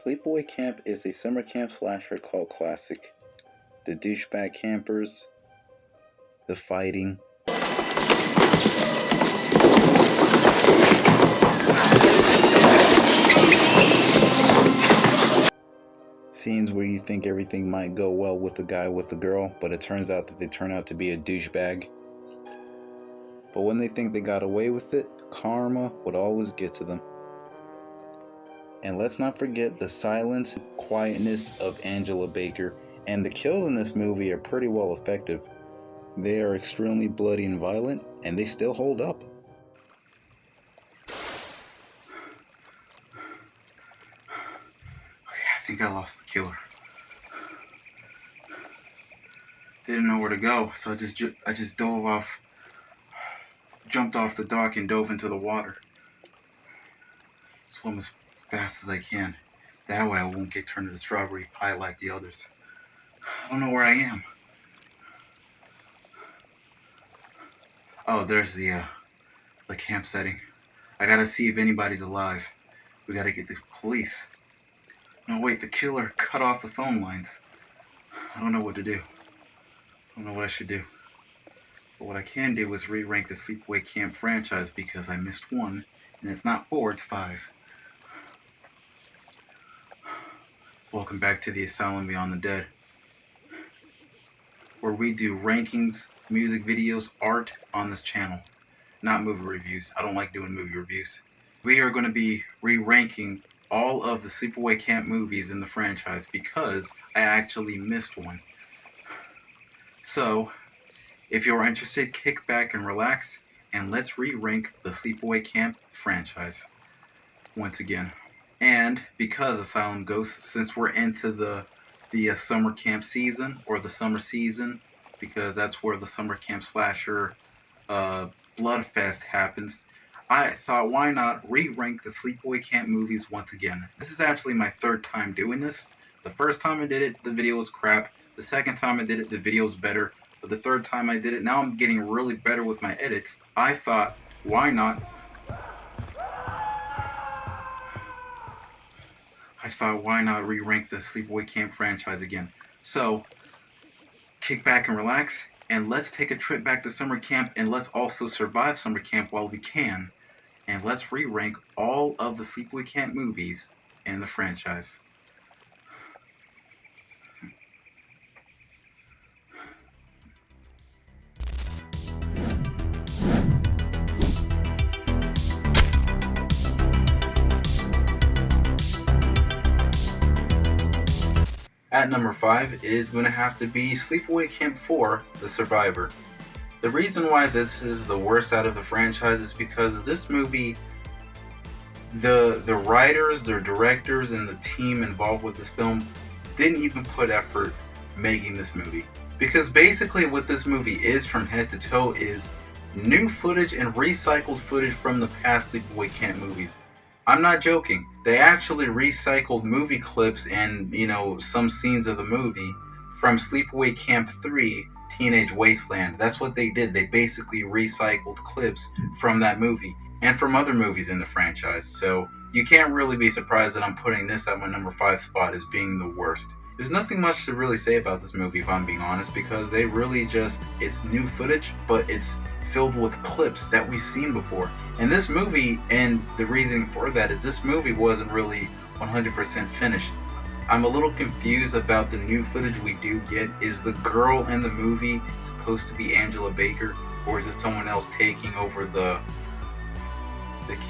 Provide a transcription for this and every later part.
Sleepaway Camp is a summer camp slasher cult classic. The douchebag campers, the fighting, scenes where you think everything might go well with the guy with the girl, but it turns out that they turn out to be a douchebag. But when they think they got away with it, karma would always get to them. And let's not forget the silence and quietness of Angela Baker. And the kills in this movie are pretty well effective. They are extremely bloody and violent, and they still hold up. Okay, I think I lost the killer. Didn't know where to go, so I just jumped off the dock and dove into the water. Swim as fast as I can. That way I won't get turned into strawberry pie like the others. I don't know where I am. Oh, there's the camp setting. I gotta see if anybody's alive. We gotta get the police. No, wait, the killer cut off the phone lines. I don't know what to do. I don't know what I should do. But what I can do is re-rank the Sleepaway Camp franchise because I missed one, and it's not 4, it's 5. Welcome back to the Asylum Beyond the Dead, where we do rankings, music videos, art on this channel, not movie reviews. I don't like doing movie reviews. We are going to be re-ranking all of the Sleepaway Camp movies in the franchise because I actually missed one. So, if you're interested, kick back and relax, and let's re-rank the Sleepaway Camp franchise once again. And because Asylum Ghosts, since we're into the summer camp season, or the summer season, because that's where the summer camp slasher bloodfest happens, I thought, why not re-rank the Sleepaway Camp movies once again. This is actually my 3rd time doing this. The first time I did it, the video was crap. The second time I did it, the video was better. But the 3rd time I did it, now I'm getting really better with my edits. I thought, why not re-rank the Sleepaway Camp franchise again? So, kick back and relax, and let's take a trip back to summer camp, and let's also survive summer camp while we can. And let's re-rank all of the Sleepaway Camp movies in the franchise. At number 5 is going to have to be Sleepaway Camp 4, The Survivor. The reason why this is the worst out of the franchise is because this movie, the writers, the directors, and the team involved with this film didn't even put effort making this movie. Because basically what this movie is from head to toe is new footage and recycled footage from the past Sleepaway Camp movies. I'm not joking. They actually recycled movie clips and, some scenes of the movie from Sleepaway Camp 3, Teenage Wasteland. That's what they did. They basically recycled clips from that movie and from other movies in the franchise. So you can't really be surprised that I'm putting this at my number 5 spot as being the worst. There's nothing much to really say about this movie, if I'm being honest, because they really it's new footage, but it's filled with clips that we've seen before. And this movie, and the reason for that is this movie wasn't really 100% finished. I'm a little confused about the new footage we do get. Is the girl in the movie supposed to be Angela Baker, or is it someone else taking over the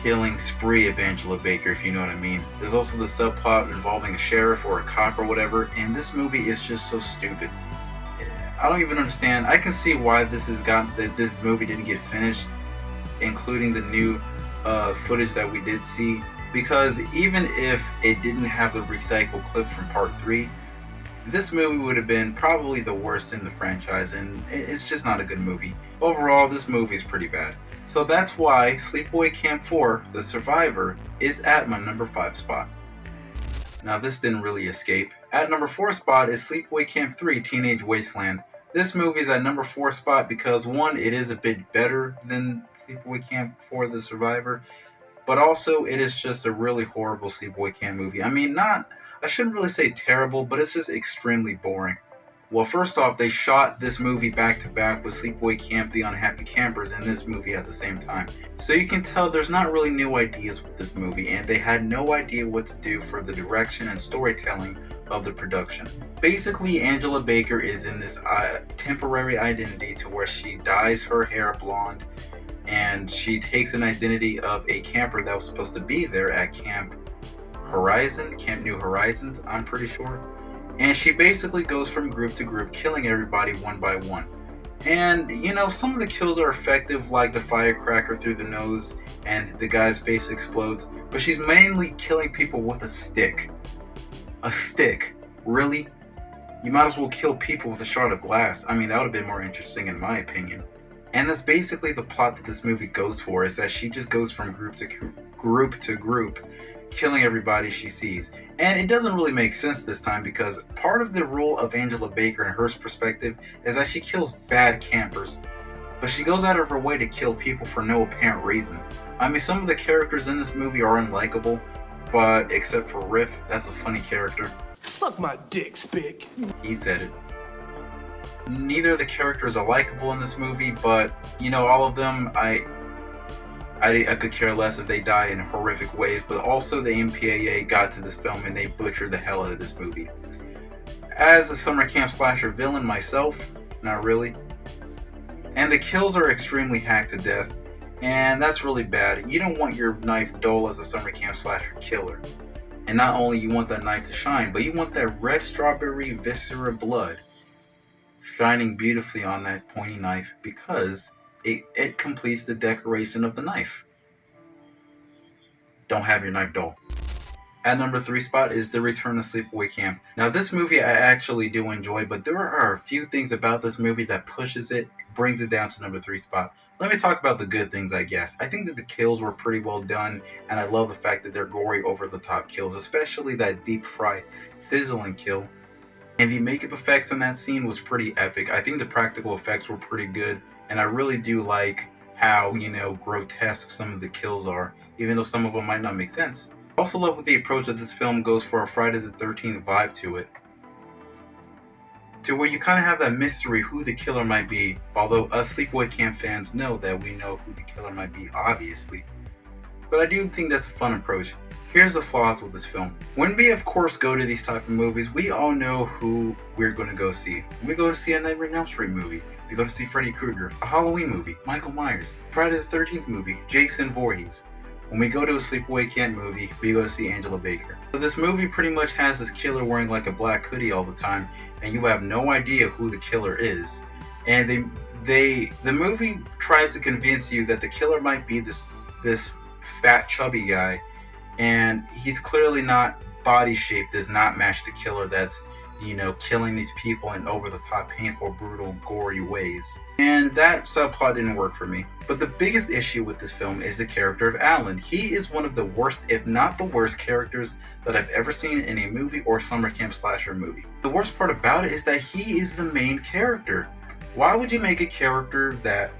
killing spree of Angela Baker, if you know what I mean? There's also the subplot involving a sheriff or a cop or whatever, and this movie is just so stupid. I don't even understand. I can see why this movie didn't get finished, including the new footage that we did see, because even if it didn't have the recycled clips from part 3, this movie would have been probably the worst in the franchise, and it's just not a good movie. Overall, this movie is pretty bad. So that's why Sleepaway Camp 4, The Survivor, is at my number 5 spot. Now this didn't really escape. At number 4 spot is Sleepaway Camp 3, Teenage Wasteland. This movie is at number 4 spot because 1, it is a bit better than Sleepaway Camp 4, The Survivor. but also it is just a really horrible sleepaway camp movie. I mean, I shouldn't really say terrible, but it's just extremely boring. Well, first off, they shot this movie back to back with Sleepaway Camp: The Unhappy Campers and this movie at the same time. So you can tell there's not really new ideas with this movie, and they had no idea what to do for the direction and storytelling of the production. Basically, Angela Baker is in this temporary identity to where she dyes her hair blonde, and she takes an identity of a camper that was supposed to be there at Camp New Horizons, I'm pretty sure. And she basically goes from group to group, killing everybody one by one. And, some of the kills are effective, like the firecracker through the nose and the guy's face explodes. But she's mainly killing people with a stick. A stick? Really? You might as well kill people with a shard of glass. I mean, that would have been more interesting in my opinion. And that's basically the plot that this movie goes for, is that she just goes from group to group, killing everybody she sees. And it doesn't really make sense this time, because part of the role of Angela Baker and her perspective is that she kills bad campers, but she goes out of her way to kill people for no apparent reason. I mean, some of the characters in this movie are unlikable, but except for Riff, that's a funny character. Suck my dick, Spick. He said it. Neither of the characters are likable in this movie, but all of them, I could care less if they die in horrific ways. But also the MPAA got to this film and they butchered the hell out of this movie. As a summer camp slasher villain myself, not really. And the kills are extremely hacked to death, and that's really bad. You don't want your knife dull as a summer camp slasher killer. And not only you want that knife to shine, but you want that red strawberry viscera blood shining beautifully on that pointy knife, because it completes the decoration of the knife. Don't have your knife dull. At number 3 spot is The Return of Sleepaway Camp. Now this movie I actually do enjoy, but there are a few things about this movie that pushes it, brings it down to number 3 spot. Let me talk about the good things, I guess. I think that the kills were pretty well done, and I love the fact that they're gory, over-the-top kills, especially that deep fry sizzling kill. And the makeup effects in that scene was pretty epic. I think the practical effects were pretty good, and I really do like how, grotesque some of the kills are, even though some of them might not make sense. I also love the approach that this film goes for a Friday the 13th vibe to it, to where you kind of have that mystery who the killer might be, although us Sleepaway Camp fans know that we know who the killer might be, obviously. But I do think that's a fun approach. Here's the flaws with this film. When we, of course, go to these type of movies, we all know who we're going to go see. When we go to see a Nightmare on Elm Street movie, we go to see Freddy Krueger, a Halloween movie, Michael Myers, Friday the 13th movie, Jason Voorhees. When we go to a Sleepaway Camp movie, we go to see Angela Baker. So this movie pretty much has this killer wearing like a black hoodie all the time, and you have no idea who the killer is. And the movie tries to convince you that the killer might be this fat, chubby guy, and he's clearly not, body shape does not match the killer that's, killing these people in over-the-top, painful, brutal, gory ways. And that subplot didn't work for me. But the biggest issue with this film is the character of Alan. He is one of the worst, if not the worst, characters that I've ever seen in a movie or summer camp slasher movie. The worst part about it is that he is the main character. Why would you make a character that,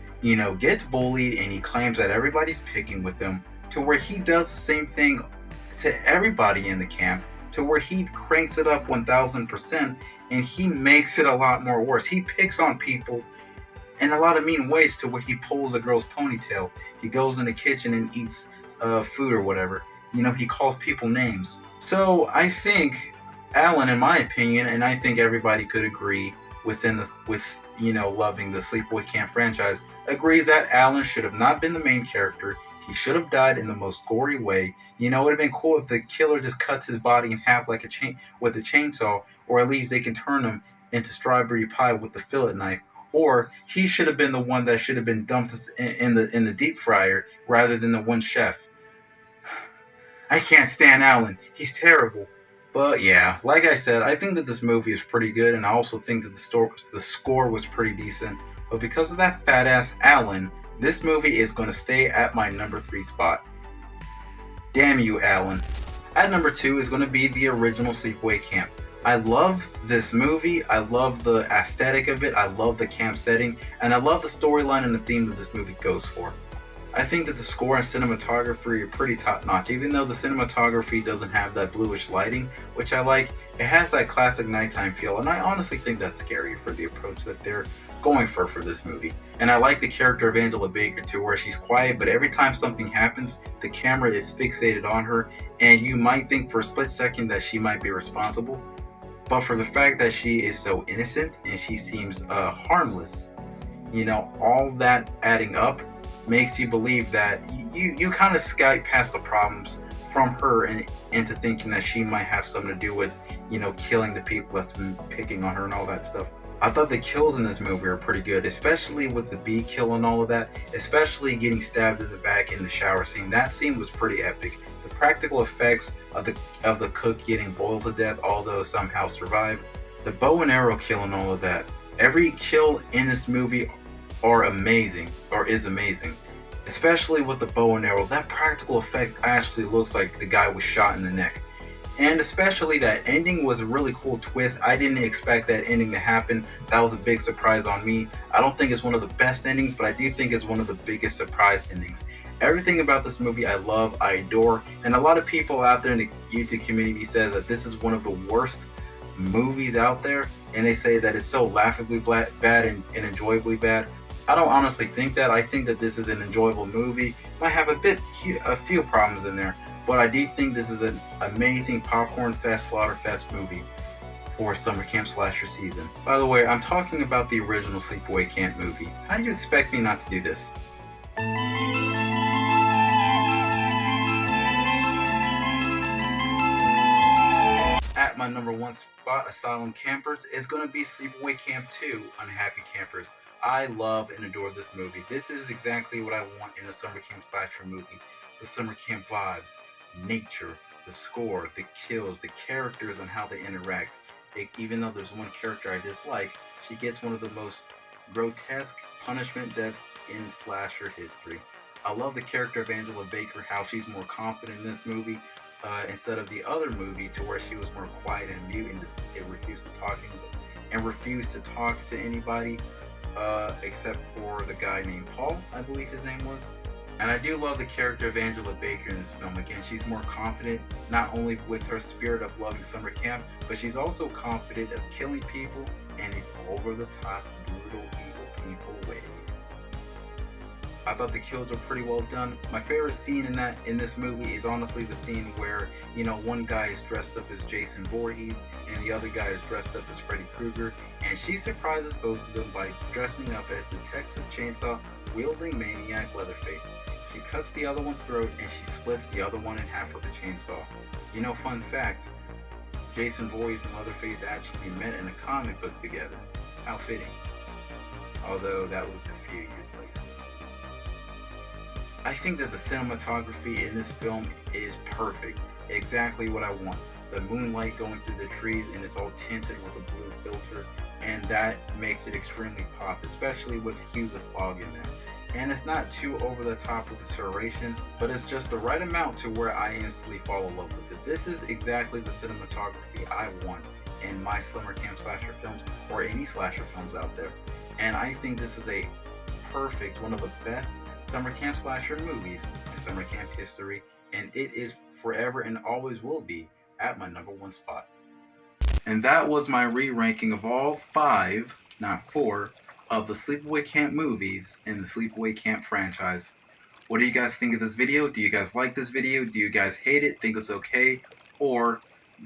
gets bullied and he claims that everybody's picking with him, to where he does the same thing to everybody in the camp, to where he cranks it up 1000%, and he makes it a lot more worse. He picks on people in a lot of mean ways, to where he pulls a girl's ponytail. He goes in the kitchen and eats food or whatever. He calls people names. So I think Alan, in my opinion, and I think everybody could agree with loving the Sleepaway Camp franchise, agrees that Alan should have not been the main character. He should have died in the most gory way. It would have been cool if the killer just cuts his body in half like with a chainsaw, or at least they can turn him into strawberry pie with the fillet knife. Or he should have been the one that should have been dumped in the deep fryer rather than the one chef. I can't stand Alan. He's terrible. But yeah, like I said, I think that this movie is pretty good, and I also think that the score was pretty decent. But because of that fat ass Alan, this movie is going to stay at my number 3 spot. Damn you, Alan. At number 2 is going to be the original Sleepaway Camp. I love this movie. I love the aesthetic of it. I love the camp setting. And I love the storyline and the theme that this movie goes for. I think that the score and cinematography are pretty top notch. Even though the cinematography doesn't have that bluish lighting, which I like, it has that classic nighttime feel, and I honestly think that's scary for the approach that they're going for this movie. And I like the character of Angela Baker too, where she's quiet, but every time something happens, the camera is fixated on her, and you might think for a split second that she might be responsible, but for the fact that she is so innocent and she seems harmless, all that adding up makes you believe that you kind of skype past the problems from her and into thinking that she might have something to do with, killing the people that's been picking on her and all that stuff. I thought the kills in this movie were pretty good, especially with the bee kill and all of that, especially getting stabbed in the back in the shower scene. That scene was pretty epic. The practical effects of the cook getting boiled to death, although somehow survived. The bow and arrow kill and all of that. Every kill in this movie is amazing. Especially with the bow and arrow. That practical effect actually looks like the guy was shot in the neck. And especially that ending was a really cool twist. I didn't expect that ending to happen. That was a big surprise on me. I don't think it's one of the best endings, but I do think it's one of the biggest surprise endings. Everything about this movie I love, I adore, and a lot of people out there in the YouTube community says that this is one of the worst movies out there, and they say that it's so laughably bad and enjoyably bad. I don't honestly think that. I think that this is an enjoyable movie. Might have a few problems in there, but I do think this is an amazing popcorn fest, slaughter fest movie for summer camp slasher season. By the way, I'm talking about the original Sleepaway Camp movie. How do you expect me not to do this? At my number one spot, Asylum Campers, is going to be Sleepaway Camp 2, Unhappy Campers. I love and adore this movie. This is exactly what I want in a summer camp slasher movie. The summer camp vibes, nature, the score, the kills, the characters and how they interact. Even though there's one character I dislike, she gets one of the most grotesque punishment deaths in slasher history. I love the character of Angela Baker, how she's more confident in this movie instead of the other movie to where she was more quiet and mute and just refused to talk to anybody except for the guy named Paul, I believe his name was. And I do love the character of Angela Baker in this film. Again, she's more confident, not only with her spirit of loving summer camp, but she's also confident of killing people and in over-the-top, brutal, evil people ways. I thought the kills were pretty well done. My favorite scene in this movie is honestly the scene where, one guy is dressed up as Jason Voorhees and the other guy is dressed up as Freddy Krueger, and she surprises both of them by dressing up as the Texas Chainsaw wielding maniac Leatherface. She cuts the other one's throat and she splits the other one in half with a chainsaw. Fun fact, Jason Voorhees and Leatherface actually met in a comic book together. How fitting. Although that was a few years later. I think that the cinematography in this film is perfect. Exactly what I want. The moonlight going through the trees and it's all tinted with a blue filter, and that makes it extremely pop, especially with hues of fog in there. And it's not too over the top with the saturation, but it's just the right amount to where I instantly fall in love with it. This is exactly the cinematography I want in my summer camp slasher films, or any slasher films out there. And I think this is a perfect, one of the best summer camp slasher movies in summer camp history, and it is forever and always will be at my number one spot. And that was my re-ranking of all 5, not 4, of the Sleepaway Camp movies in the Sleepaway Camp franchise. What do you guys think of this video? Do you guys like this video? Do you guys hate it, think it's okay? Or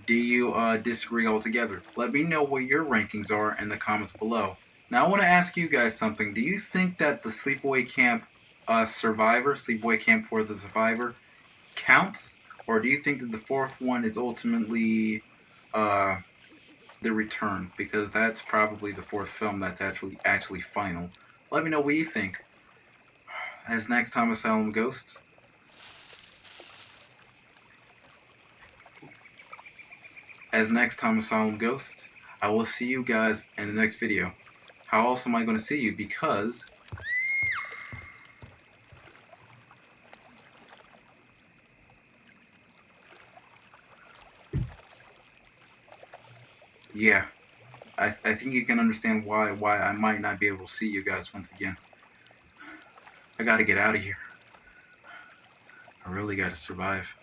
do you disagree altogether? Let me know what your rankings are in the comments below. Now I want to ask you guys something. Do you think that the Sleepaway Camp Sleepaway Camp for the Survivor counts? Or do you think that the 4th one is ultimately The Return? Because that's probably the 4th film that's actually final. Let me know what you think. As next time Asylum Ghosts. I will see you guys in the next video. How else am I going to see you? Because yeah, I think you can understand why I might not be able to see you guys once again. I gotta get out of here. I really gotta survive.